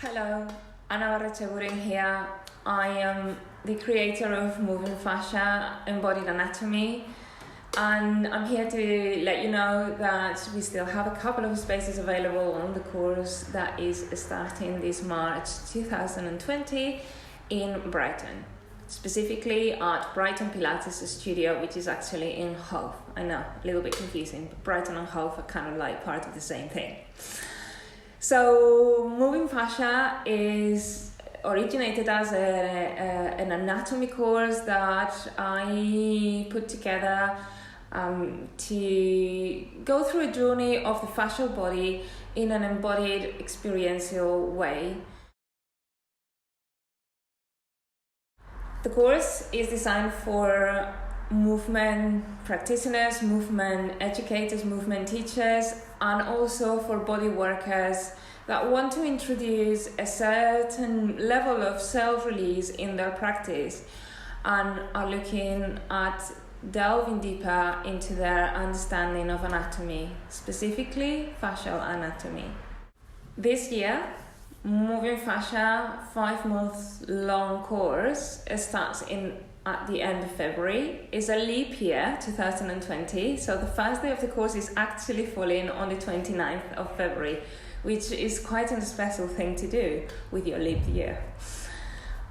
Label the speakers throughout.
Speaker 1: Hello, Ana Barretxeguren here. I am the creator of Moving Fascia, Embodied Anatomy, and I'm here to let you know that we still have a couple of spaces available on the course that is starting this March 2020 in Brighton, specifically at Brighton Pilates Studio, which is actually in Hove. I know, a little bit confusing, but Brighton and Hove are kind of like part of the same thing. So Moving Fascia is originated as an anatomy course that I put together to go through a journey of the fascial body in an embodied experiential way. The course is designed for movement practitioners, movement educators, movement teachers, and also for body workers that want to introduce a certain level of self-release in their practice and are looking at delving deeper into their understanding of anatomy, specifically fascial anatomy. This year, Moving Fascia 5 months long course starts at the end of February. It's a leap year, 2020, so the first day of the course is actually falling on the 29th of February, which is quite a special thing to do with your leap year.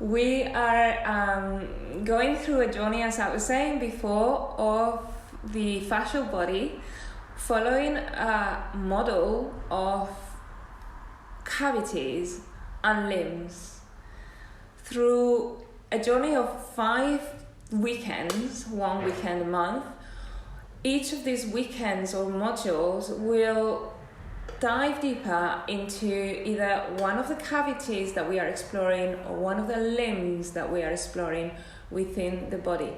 Speaker 1: We are going through a journey, as I was saying before, of the fascial body, following a model of cavities and limbs through a journey of 5 weekends, 1 weekend a month. Each of these weekends or modules will dive deeper into either one of the cavities that we are exploring or one of the limbs that we are exploring within the body.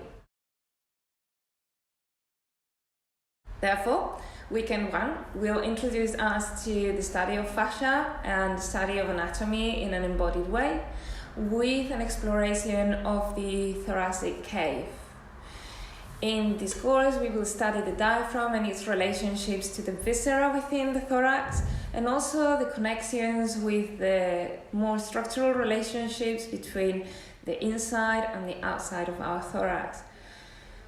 Speaker 1: Therefore, weekend 1 will introduce us to the study of fascia and the study of anatomy in an embodied way, with an exploration of the thoracic cave. In this course, we will study the diaphragm and its relationships to the viscera within the thorax, and also the connections with the more structural relationships between the inside and the outside of our thorax.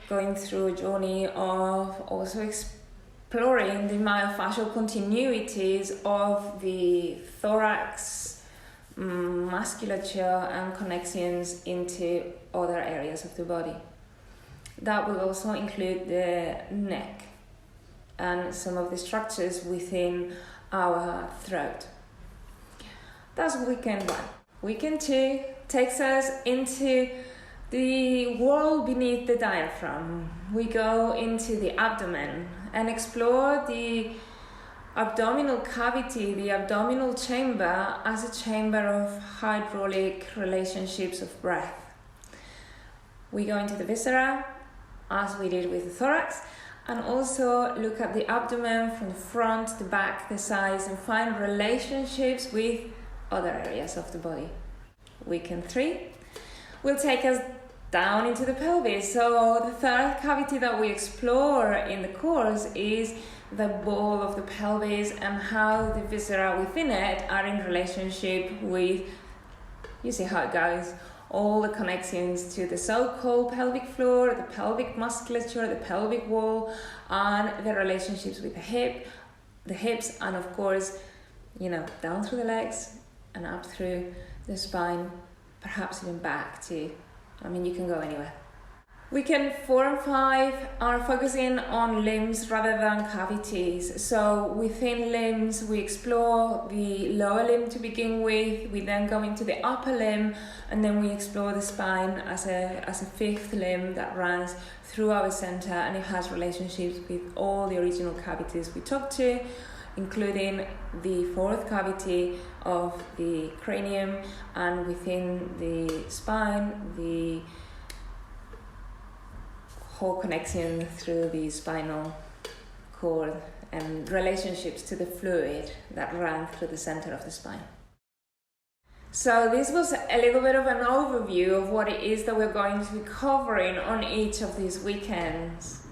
Speaker 1: Going through a journey of also exploring the myofascial continuities of the thorax musculature and connections into other areas of the body. That will also include the neck and some of the structures within our throat. That's weekend 1. Weekend 2 takes us into the world beneath the diaphragm. We go into the abdomen and explore the abdominal cavity, the abdominal chamber, as a chamber of hydraulic relationships of breath. We go into the viscera, as we did with the thorax, and also look at the abdomen from the front, the back, the sides, and find relationships with other areas of the body. Weekend 3 will take us down into the pelvis. So the third cavity that we explore in the course is the ball of the pelvis and how the viscera within it are in relationship with, you see how it goes, all the connections to the so-called pelvic floor, the pelvic musculature, the pelvic wall, and the relationships with the hips, and of course, down through the legs and up through the spine, perhaps even back to, you can go anywhere. Weekend 4 and 5 are focusing on limbs rather than cavities. So within limbs, we explore the lower limb to begin with. We then go into the upper limb, and then we explore the spine as a 5th limb that runs through our center, and it has relationships with all the original cavities we talked to, including the 4th cavity of the cranium, and within the spine, the whole connection through the spinal cord and relationships to the fluid that ran through the center of the spine. So this was a little bit of an overview of what it is that we're going to be covering on each of these weekends.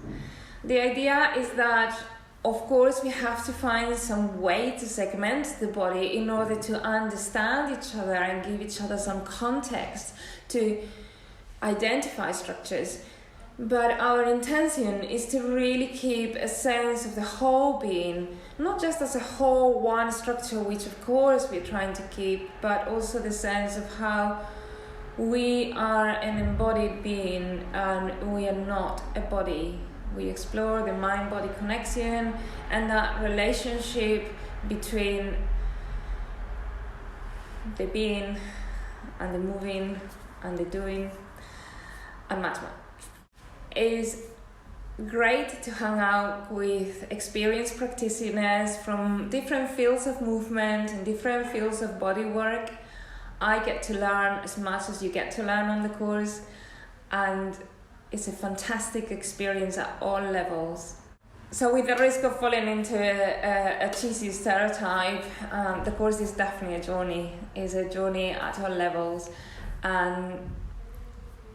Speaker 1: The idea is that of course, we have to find some way to segment the body in order to understand each other and give each other some context to identify structures. But our intention is to really keep a sense of the whole being, not just as a whole one structure, which of course we're trying to keep, but also the sense of how we are an embodied being and we are not a body. We explore the mind-body connection and that relationship between the being and the moving and the doing and much more. It is great to hang out with experienced practitioners from different fields of movement and different fields of body work. I get to learn as much as you get to learn on the course, and it's a fantastic experience at all levels. So with the risk of falling into a cheesy stereotype, the course is definitely a journey. It's a journey at all levels, and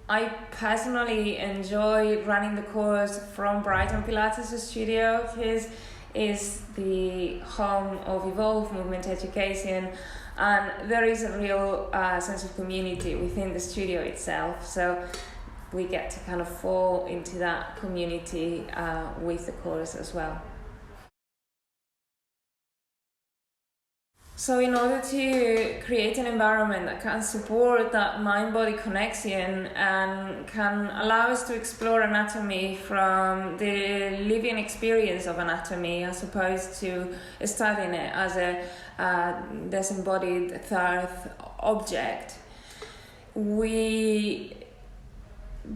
Speaker 1: I personally enjoy running the course from Brighton Pilates Studio, because it's the home of Evolve Movement Education, and there is a real sense of community within the studio itself. So we get to kind of fall into that community with the course as well. So in order to create an environment that can support that mind-body connection and can allow us to explore anatomy from the living experience of anatomy, as opposed to studying it as a disembodied third object, we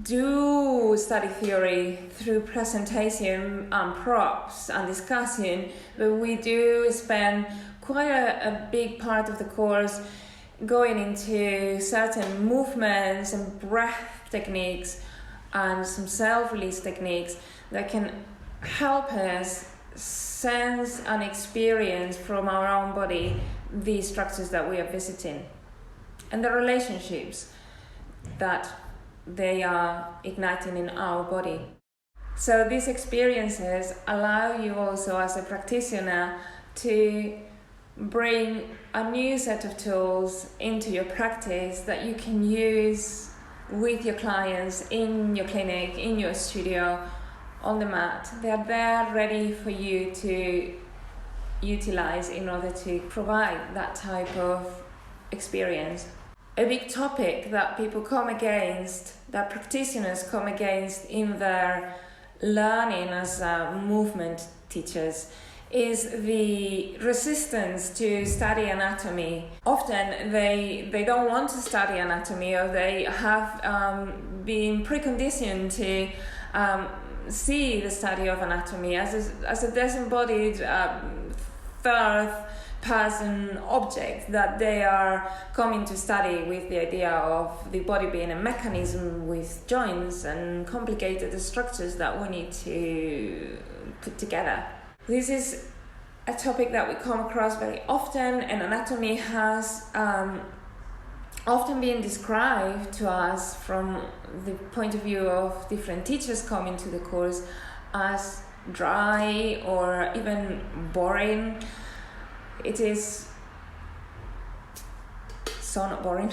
Speaker 1: do study theory through presentation and props and discussion, but we do spend quite a big part of the course going into certain movements and breath techniques and some self-release techniques that can help us sense and experience from our own body these structures that we are visiting and the relationships that they are igniting in our body. So these experiences allow you also as a practitioner to bring a new set of tools into your practice that you can use with your clients in your clinic, in your studio, on the mat. They are there ready for you to utilize in order to provide that type of experience. A big topic that people come against, that practitioners come against in their learning as movement teachers, is the resistance to study anatomy. Often they don't want to study anatomy, or they have been preconditioned to see the study of anatomy as a disembodied third person object that they are coming to study, with the idea of the body being a mechanism with joints and complicated structures that we need to put together. This is a topic that we come across very often, and anatomy has often been described to us from the point of view of different teachers coming to the course as dry or even boring. It is so not boring.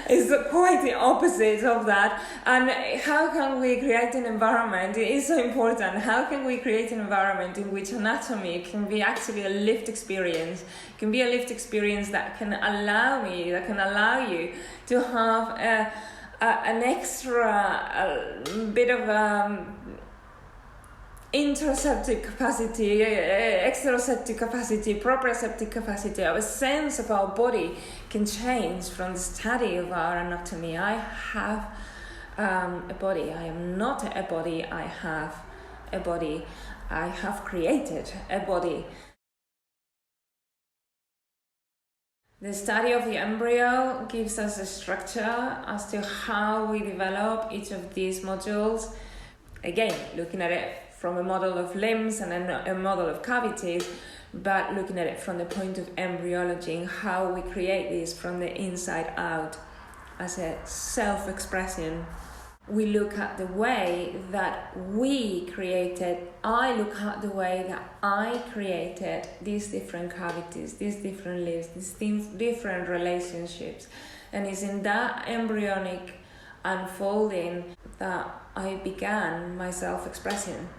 Speaker 1: It's quite the opposite of that. And how can we create an environment? It is so important. How can we create an environment in which anatomy can be actually a lived experience? It can be a lived experience that can allow you to have an extra bit of interoceptive capacity, exteroceptive capacity, proprioceptive capacity. Our sense of our body can change from the study of our anatomy. I have a body. I am not a body. I have a body. I have created a body. The study of the embryo gives us a structure as to how we develop each of these modules. Again, looking at it from a model of limbs and a model of cavities, but looking at it from the point of embryology and how we create this from the inside out as a self-expression. we look at the way that I look at the way that I created these different cavities, these different lives, these different relationships. And it's in that embryonic unfolding that I began my self-expression,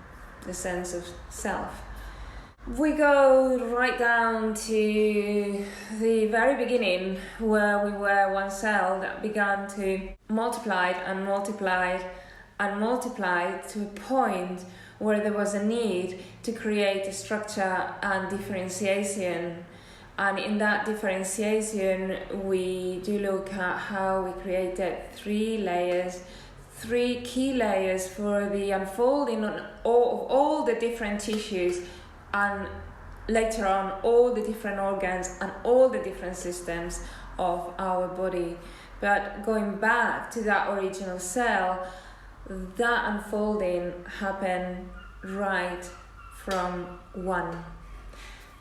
Speaker 1: the sense of self. We go right down to the very beginning, where we were one cell that began to multiply and multiply and multiply to a point where there was a need to create a structure and differentiation. And in that differentiation, we do look at how we created 3 layers, 3 key layers for the unfolding of all the different tissues, and later on all the different organs and all the different systems of our body. But going back to that original cell, that unfolding happened right from one.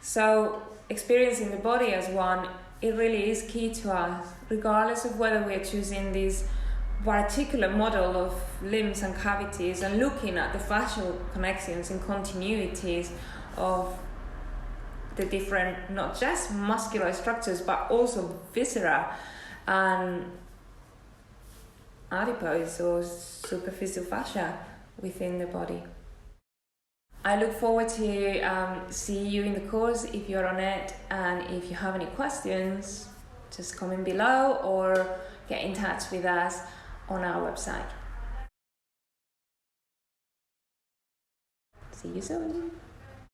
Speaker 1: So experiencing the body as one, it really is key to us, regardless of whether we're choosing this particular model of limbs and cavities and looking at the fascial connections and continuities of the different, not just muscular structures, but also viscera and adipose or superficial fascia within the body. I look forward to see you in the course if you're on it, and if you have any questions, just comment below or get in touch with us on our website. See you soon.